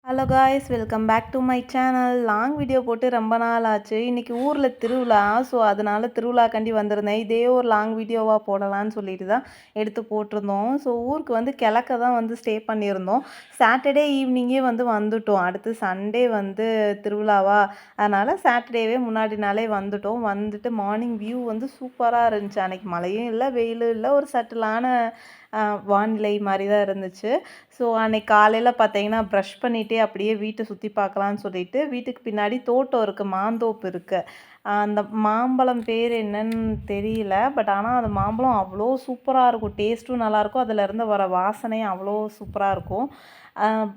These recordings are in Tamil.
Hello guys, welcome back to my channel. Long video போட்டு ரொம்ப நாள் ஆச்சு. இன்றைக்கி ஊரில் திருவிழா. ஸோ அதனால் திருவிழாக்காண்டி வந்திருந்தேன். இதே ஒரு லாங் வீடியோவாக போடலான்னு சொல்லிட்டு தான் எடுத்து போட்டிருந்தோம். ஸோ ஊருக்கு வந்து கிழக்க தான் வந்து ஸ்டே பண்ணியிருந்தோம். சாட்டர்டே ஈவினிங்கே வந்துட்டோம். அடுத்து சண்டே வந்து திருவிழாவா, அதனால் சாட்டர்டேவே முன்னாடி நாளே வந்துட்டோம். வந்துட்டு மார்னிங் வியூ வந்து சூப்பராக இருந்துச்சு. அன்றைக்கி மழையும் இல்லை, வெயிலும் இல்லை, ஒரு சட்டிலான வானிலை மாதிரி தான் இருந்துச்சு. ஸோ அன்றைக்கி காலையில் பார்த்தீங்கன்னா ப்ரஷ் பண்ணிகிட்டே அப்படியே வீட்டை சுற்றி பார்க்கலான்னு சொல்லிட்டு வீட்டுக்கு பின்னாடி தோட்டம் இருக்குது, மாந்தோப்பு இருக்குது. அந்த மாம்பழம் பேர் என்னன்னு தெரியல, பட் ஆனால் அந்த மாம்பழம் அவ்வளோ சூப்பராக இருக்கும். டேஸ்ட்டும் நல்லாயிருக்கும், அதிலேருந்து வர வாசனையும் அவ்வளோ சூப்பராக இருக்கும்.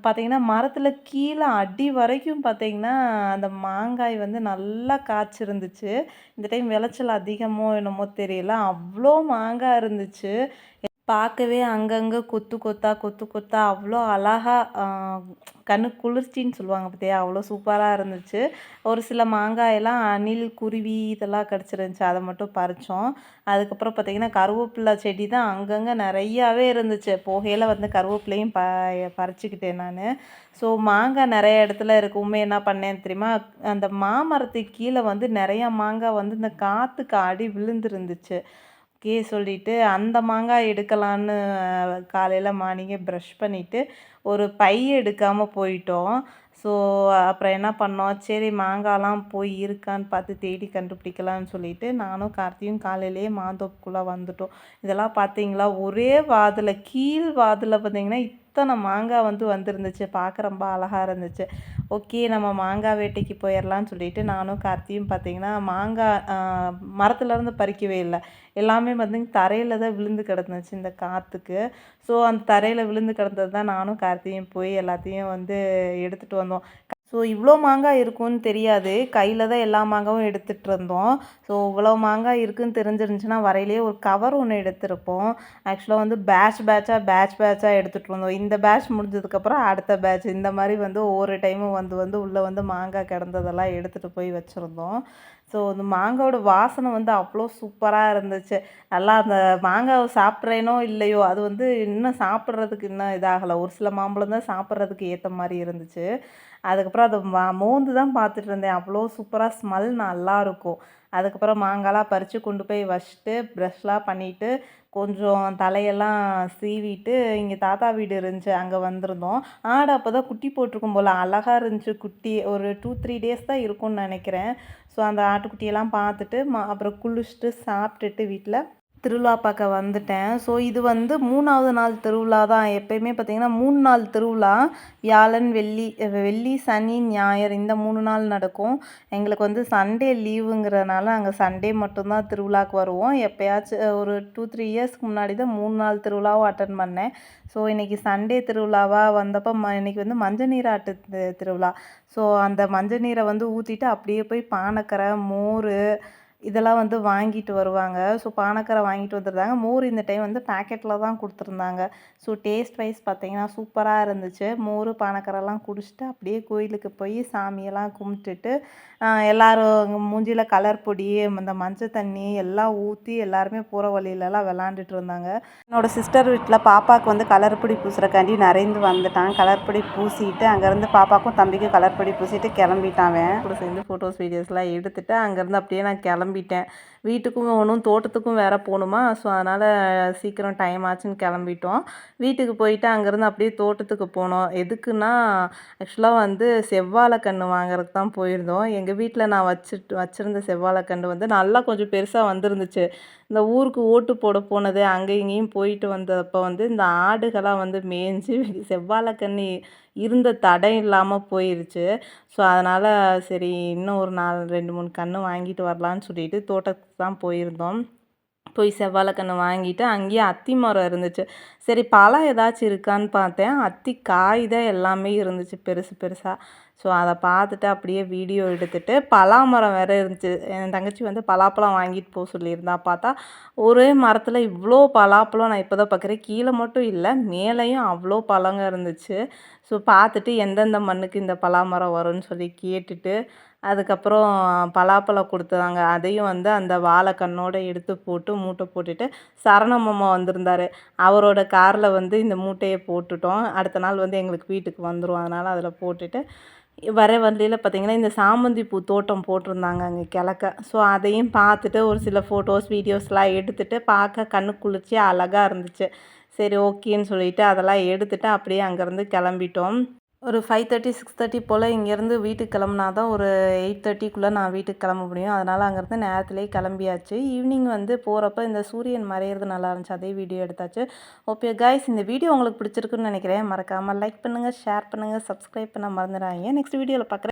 பார்த்திங்கன்னா மரத்தில் கீழே அடி வரைக்கும் பார்த்திங்கன்னா அந்த மாங்காய் வந்து நல்லா காய்ச்சிருந்துச்சு. இந்த டைம் விளைச்சல் அதிகமோ என்னமோ தெரியல, அவ்வளோ மாங்காய் இருந்துச்சு. பார்க்கவே அங்கங்கே கொத்து கொத்தா கொத்து கொத்தா அவ்வளோ அழகாக கண்ணு குளிர்ச்சின்னு சொல்லுவாங்க பார்த்தியா, அவ்வளோ சூப்பராக இருந்துச்சு. ஒரு சில மாங்காயெல்லாம் அணில், குருவி இதெல்லாம் கடிச்சிருந்துச்சு, அதை மட்டும் பறித்தோம். அதுக்கப்புறம் பார்த்திங்கன்னா கருவேப்பிலை செடி தான் அங்கங்கே நிறையாவே இருந்துச்சு. போகையில் வந்து கருவேப்பிலையும் பறிச்சுக்கிட்டேன் நான். ஸோ மாங்காய் நிறைய இடத்துல இருக்கவுமே என்ன பண்ணேன் தெரியுமா, அந்த மாமரத்துக்கு கீழே வந்து நிறையா மாங்காய் வந்து இந்த காற்றுக்கு அடி விழுந்துருந்துச்சு. ஓகே சொல்லிவிட்டு அந்த மாங்காய் எடுக்கலான்னு காலையில் மார்னிங்கே ப்ரஷ் பண்ணிவிட்டு ஒரு பை எடுக்காமல் போயிட்டோம். ஸோ அப்புறம் என்ன பண்ணோம், சரி மாங்காய்லாம் போய் இருக்கான்னு பார்த்து தேடி கண்டுபிடிக்கலான்னு சொல்லிவிட்டு நானும் கார்த்தியும் காலையிலேயே மாந்தோப்புக்குள்ளே வந்துட்டோம். இதெல்லாம் பார்த்தீங்களா, ஒரே வாதில் கீழ் வாதில் பார்த்திங்கன்னா இத்தனை மாங்காய் வந்துருந்துச்சு. பார்க்க ரொம்ப அழகாக இருந்துச்சு. ஓகே நம்ம மாங்காய் வேட்டைக்கு போயிடலான்னு சொல்லிட்டு நானும் கார்த்தியும் பார்த்திங்கன்னா மாங்காய் மரத்துலேருந்து பறிக்கவே இல்லை, எல்லாமே தரையில் தான் விழுந்து கிடந்துச்சு இந்த காற்றுக்கு. ஸோ அந்த தரையில் விழுந்து கிடந்தது தான் நானும் கார்த்தியும் போய் எல்லாத்தையும் எடுத்துகிட்டு வந்தோம். ஸோ இவ்வளோ மாங்காய் இருக்கும்னு தெரியாது, கையில் தான் எல்லா மாங்காயும் எடுத்துகிட்டு இருந்தோம். ஸோ இவ்வளோ மாங்காய் இருக்குதுன்னு தெரிஞ்சிருந்துச்சுன்னா வரையிலேயே ஒரு கவர் ஒன்று எடுத்திருப்போம். ஆக்சுவலாக பேட்ச் பேட்சாக எடுத்துகிட்டு இருந்தோம். இந்த பேட்ச் முடிஞ்சதுக்கப்புறம் அடுத்த பேட்ச், இந்த மாதிரி ஒவ்வொரு டைமும் உள்ளே மாங்காய் கிடந்ததெல்லாம் எடுத்துகிட்டு போய் வச்சுருந்தோம். ஸோ அந்த மாங்காயோட வாசனை அவ்வளோ சூப்பராக இருந்துச்சு. நல்லா அந்த மாங்காவை சாப்பிட்றேனோ இல்லையோ, அது இன்னும் சாப்பிட்றதுக்கு இன்னும் இதாகலை. ஒரு சில மாம்பழம் தான் சாப்பிட்றதுக்கு ஏற்ற மாதிரி இருந்துச்சு. அதுக்கப்புறம் அதை மோந்து தான் பார்த்துட்டு இருந்தேன். அவ்வளோ சூப்பராக ஸ்மெல் நல்லாயிருக்கும். அதுக்கப்புறம் மாங்காய்லாம் பறித்து கொண்டு போய் வச்சுட்டு ப்ரஷ்லாம் பண்ணிவிட்டு கொஞ்சம் தலையெல்லாம் சீவிட்டு இங்கே தாத்தா வீடு இருந்துச்சு, அங்கே வந்திருந்தோம். ஆடு அப்போ தான் குட்டி போட்டிருக்கும் போல், அழகாக இருந்துச்சு குட்டி. ஒரு 2-3 டேஸ் தான் இருக்கும்னு நினைக்கிறேன். ஸோ அந்த ஆட்டுக்குட்டியெல்லாம் பார்த்துட்டு அப்புறம் குளிச்சுட்டு சாப்பிட்டுட்டு வீட்டில் திருவிழா பார்க்க வந்துட்டேன். ஸோ இது 3வது நாள் திருவிழா தான். எப்போயுமே பார்த்திங்கன்னா 3 நாள் திருவிழா, வியாழன், வெள்ளி, சனி, ஞாயிறு இந்த 3 நாள் நடக்கும். எங்களுக்கு சண்டே லீவுங்கிறனால அங்கே சண்டே மட்டும்தான் திருவிழாவுக்கு வருவோம். எப்போயாச்சும் ஒரு 2-3 இயர்ஸ்க்கு முன்னாடி தான் 3 நாள் திருவிழாவும் அட்டன் பண்ணேன். ஸோ இன்றைக்கி சண்டே திருவிழாவாக வந்தப்போ இன்றைக்கி மஞ்சள் நீராட்டு திருவிழா. ஸோ அந்த மஞ்சள் நீரை ஊற்றிட்டு அப்படியே போய் பானக்கரை, மோர் இதெல்லாம் வாங்கிட்டு வருவாங்க. ஸோ பானக்கரை வாங்கிட்டு வந்துருந்தாங்க. மோர் இந்த டைம் பேக்கெட்டில் தான் கொடுத்துருந்தாங்க. ஸோ டேஸ்ட் வைஸ் பார்த்திங்கன்னா சூப்பராக இருந்துச்சு. மோர், பானக்கரைலாம் குடிச்சிட்டு அப்படியே கோயிலுக்கு போய் சாமியெல்லாம் கும்பிட்டுட்டு எல்லோரும் மூஞ்சியில் கலர் பொடி, இந்த மஞ்சள் தண்ணி எல்லாம் ஊற்றி எல்லாருமே போகிற வழியிலலாம் விளாண்டுட்டு இருந்தாங்க. என்னோடய சிஸ்டர் வீட்டில் பாப்பாவுக்கு கலர் பொடி பூசுறக்காண்டி நிறைந்து வந்துட்டான். கலர் பொடி பூசிட்டு அங்கேருந்து பாப்பாவுக்கும் தம்பிக்கும் கலர் பொடி பூசிட்டு கிளம்பிட்டான். கூட சேர்ந்து ஃபோட்டோஸ் வீடியோஸ்லாம் எடுத்துகிட்டு அங்கேருந்து அப்படியே நான் கிளம்பிட்டேன். வீட்டுக்கும் போகணும், தோட்டத்துக்கும் வேறு போகணுமா. ஸோ அதனால் சீக்கிரம் டைம் ஆச்சுன்னு கிளம்பிட்டோம். வீட்டுக்கு போயிட்டு அங்கேருந்து அப்படியே தோட்டத்துக்கு போனோம். எதுக்குன்னா ஆக்சுவலாக செவ்வாழை கன்று வாங்குறதுக்கு தான் போயிருந்தோம். எங்கள் வீட்டில் நான் வச்சுருந்த செவ்வாழை கன்று நல்லா கொஞ்சம் பெருசாக வந்துருந்துச்சு. இந்த ஊருக்கு ஓட்டு போட போனது அங்கே இங்கேயும் போயிட்டு வந்தப்போ இந்த ஆடுகளாக மேய்ஞ்சி செவ்வாழை கன்று இருந்த தடம் இல்லாமல் போயிருச்சு. ஸோ அதனால் சரி இன்னும் ஒரு 2-3 கன்று வாங்கிட்டு வரலான்னு சொல்லிட்டு தோட்டத்துக்கு தான் போயிருந்தோம். போய் செவ்வாழை கன்று வாங்கிட்டு அங்கேயே அத்தி மரம் இருந்துச்சு. சரி பழம் ஏதாச்சும் இருக்கான்னு பார்த்தேன். அத்தி காய் தான் எல்லாமே இருந்துச்சு பெருசு பெருசாக. ஸோ அதை பார்த்துட்டு அப்படியே வீடியோ எடுத்துகிட்டு பலாமரம் வேறு இருந்துச்சு. என் தங்கச்சி பலாப்பழம் வாங்கிட்டு போக சொல்லியிருந்தா. பார்த்தா ஒரே மரத்தில் இவ்வளோ பலாப்பழம் நான் இப்போ தான் பார்க்குறேன். கீழே மட்டும் இல்லை, மேலேயும் அவ்வளோ பழங்க இருந்துச்சு. ஸோ பார்த்துட்டு எந்தெந்த மண்ணுக்கு இந்த பலாமரம் வரும்னு சொல்லி கேட்டுட்டு அதுக்கப்புறம் பலாப்பழம் கொடுத்தாங்க. அதையும் வந்து அந்த வாழைக்கண்ணோட எடுத்து போட்டு மூட்டை போட்டுட்டு சரண மாமா வந்திருந்தாரு. அவரோட காரில் வந்து இந்த மூட்டையை போட்டுட்டோம். அடுத்த நாள் வந்து எங்களுக்கு வீட்டுக்கு வந்துரும். அதனால் அதில் போட்டுட்டு வர வழியில பார்த்தீங்கன்னா, இந்த சாமந்தி பூ தோட்டம் போட்டிருந்தாங்க அங்கே கிழக்க. ஸோ அதையும் பார்த்துட்டு ஒரு சில ஃபோட்டோஸ், வீடியோஸ்லாம் எடுத்துட்டு பார்க்க கண்ணுக்கு குளிர்ச்சியா அழகா இருந்துச்சு. சரி ஓகேன்னு சொல்லிட்டு அதெல்லாம் எடுத்துட்டு அப்படியே அங்கேருந்து கிளம்பிட்டோம். ஒரு 5:30, 6:30 போல் இங்கேருந்து வீட்டுக்கு கிளம்புனா தான் ஒரு 8:30க்குள்ளே நான் வீட்டுக்கு கிளம்ப முடியும். அதனால் அங்கேருந்து நேரத்திலேயே கிளம்பியாச்சு. ஈவினிங் வந்து போகிறப்ப இந்த சூரியன் மறையிறது நல்லா இருந்துச்சு. அதே வீடியோ எடுத்தாச்சு. ஓகே கைஸ், இந்த வீடியோ உங்களுக்கு பிடிச்சிருக்குன்னு நினைக்கிறேன். மறக்காமல் லைக் பண்ணுங்கள், ஷேர் பண்ணுங்கள், சப்ஸ்கிரைப் பண்ண மறந்துடாதீங்க. நெக்ஸ்ட் வீடியோவில் பார்க்குறேன்.